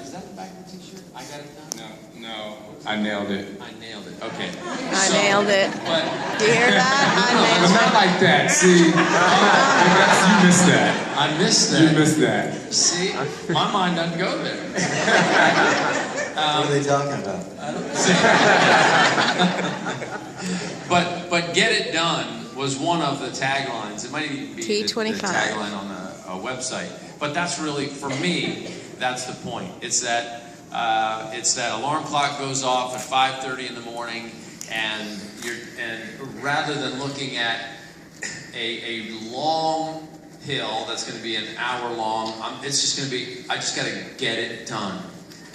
Is that the back of the t-shirt? I got it done? No, I nailed it. I nailed it. Okay. I nailed it. But You hear that? I nailed But not like that. See, you missed that. I missed that. You missed that. See, my mind doesn't go there. What are they talking about? I don't but get it done was one of the taglines. It might even be T25. the tagline on a website. But that's really, for me, that's the point. It's that alarm clock goes off at 5:30 in the morning, and rather than looking at a long hill that's going to be an hour long, it's just going to be, I just got to get it done.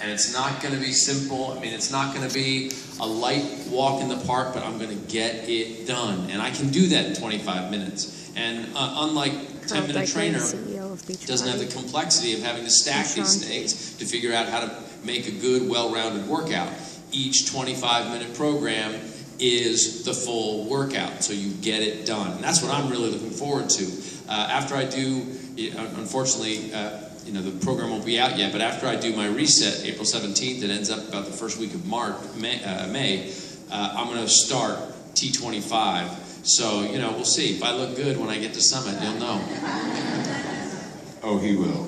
And it's not going to be simple. I mean, it's not going to be a light walk in the park, but I'm going to get it done. And I can do that in 25 minutes. And unlike 10-minute trainer, doesn't have the complexity of having to stack these things to figure out how to make a good, well-rounded workout. Each 25-minute program is the full workout, so you get it done. And that's what I'm really looking forward to. After I do, unfortunately, the program won't be out yet, but after I do my reset, April 17th, it ends up about the first week of May, I'm going to start T25. So, we'll see. If I look good when I get to Summit, you'll know. Oh, he will.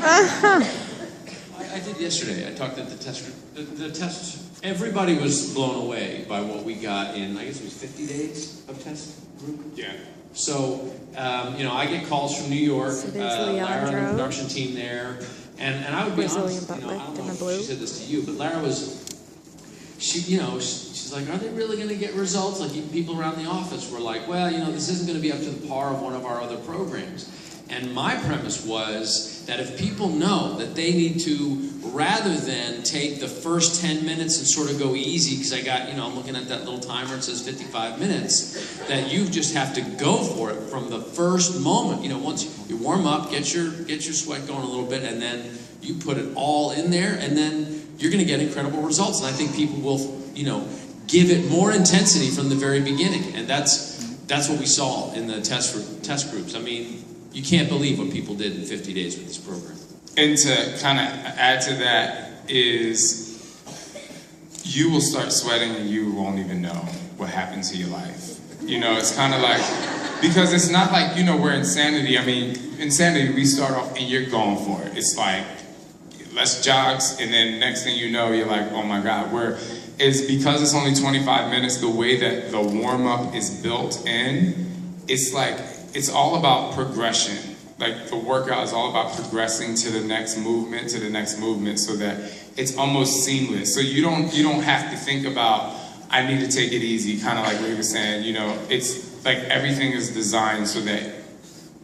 I did yesterday. I talked at the test group. The test, everybody was blown away by what we got in, I guess it was 50 days of test group? Yeah. So, I get calls from New York, So Lara and the production team there, and I would be honest, I don't know if she said this to you, but Lara was, she's like, are they really going to get results? Like, people around the office were like, well, this isn't going to be up to the par of one of our other programs. And my premise was that if people know that they need to, rather than take the first 10 minutes and sort of go easy, because I got, I'm looking at that little timer, it says 55 minutes, that you just have to go for it from the first moment. Once you warm up, get your sweat going a little bit, and then you put it all in there, and then you're going to get incredible results. And I think people will, give it more intensity from the very beginning. And that's what we saw in the test groups. I mean, you can't believe what people did in 50 days with this program. And to kind of add to that is, you will start sweating and you won't even know what happened to your life. It's kind of like, because it's not like, we're Insanity. I mean, Insanity, we start off and you're going for it. It's like, let's jogs, and then next thing you know, you're like, oh my God. It's because it's only 25 minutes, the way that the warm-up is built in, it's like, it's all about progression. Like, the workout is all about progressing to the next movement, so that it's almost seamless. So you don't have to think about, I need to take it easy, kind of like we were saying, it's like everything is designed so that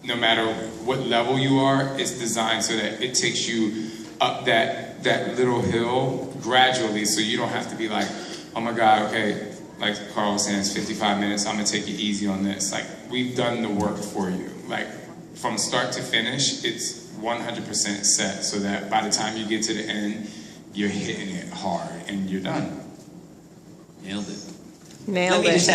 no matter what level you are, it's designed so that it takes you up that little hill gradually, so you don't have to be like, oh my God, okay, like Carl was saying, it's 55 minutes, I'm gonna take it easy on this. Like, we've done the work for you. Like, from start to finish, it's 100% set, so that by the time you get to the end, you're hitting it hard and you're done. Nailed it. Nailed it.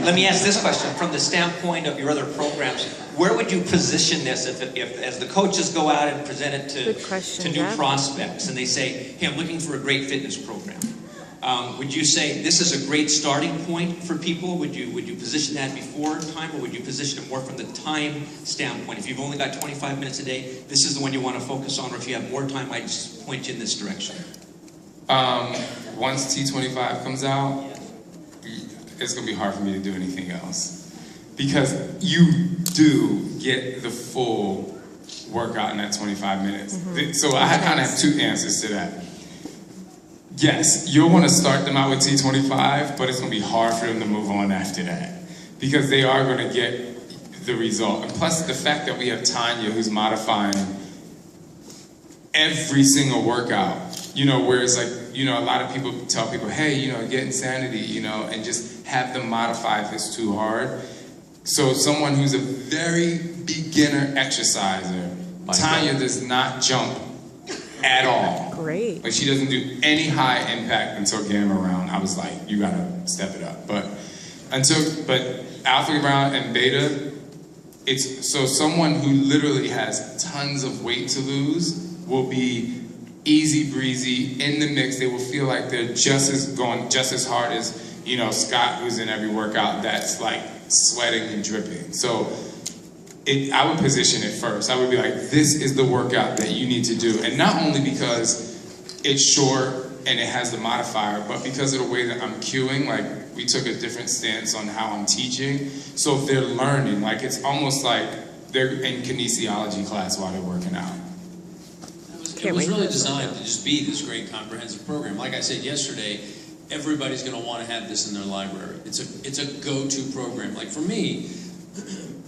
Let me ask this question. From the standpoint of your other programs, where would you position this if as the coaches go out and present it to new prospects, and they say, hey, I'm looking for a great fitness program? Would you say this is a great starting point for people? Would you position that before time, or would you position it more from the time standpoint? If you've only got 25 minutes a day, this is the one you want to focus on, or if you have more time, I just point you in this direction. Once T25 comes out, it's going to be hard for me to do anything else. Because you do get the full workout in that 25 minutes. Mm-hmm. So I kind of have two answers to that. Yes, you'll want to start them out with T25, but it's going to be hard for them to move on after that. Because they are going to get the result. And plus the fact that we have Tanya, who's modifying every single workout. Whereas like, a lot of people tell people, hey, get Insanity, and just have them modify if it's too hard. So someone who's a very beginner exerciser, Tanya does not jump at all. Great. Like, she doesn't do any high impact until Gamma round. I was like, you gotta step it up. But Alpha round and Beta, it's so someone who literally has tons of weight to lose will be easy breezy, in the mix. They will feel like they're just as hard as, you know, Scott, who's in every workout that's like sweating and dripping. So I would position it first. I would be like, this is the workout that you need to do. And not only because it's short and it has the modifier, but because of the way that I'm cueing, like we took a different stance on how I'm teaching. So if they're learning, like it's almost like they're in kinesiology class while they're working out. It was really designed to just be this great comprehensive program. Like I said yesterday, everybody's going to want to have this in their library. It's a go-to program. Like for me,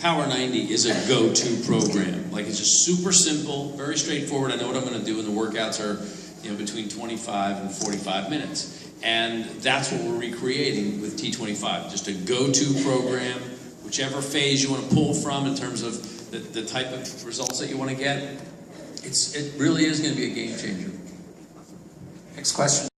Power 90 is a go-to program. Like it's just super simple, very straightforward. I know what I'm going to do, and the workouts are, you know, between 25 and 45 minutes. And that's what we're recreating with T25. Just a go-to program, whichever phase you want to pull from in terms of the type of results that you want to get. It really is going to be a game changer. Next question.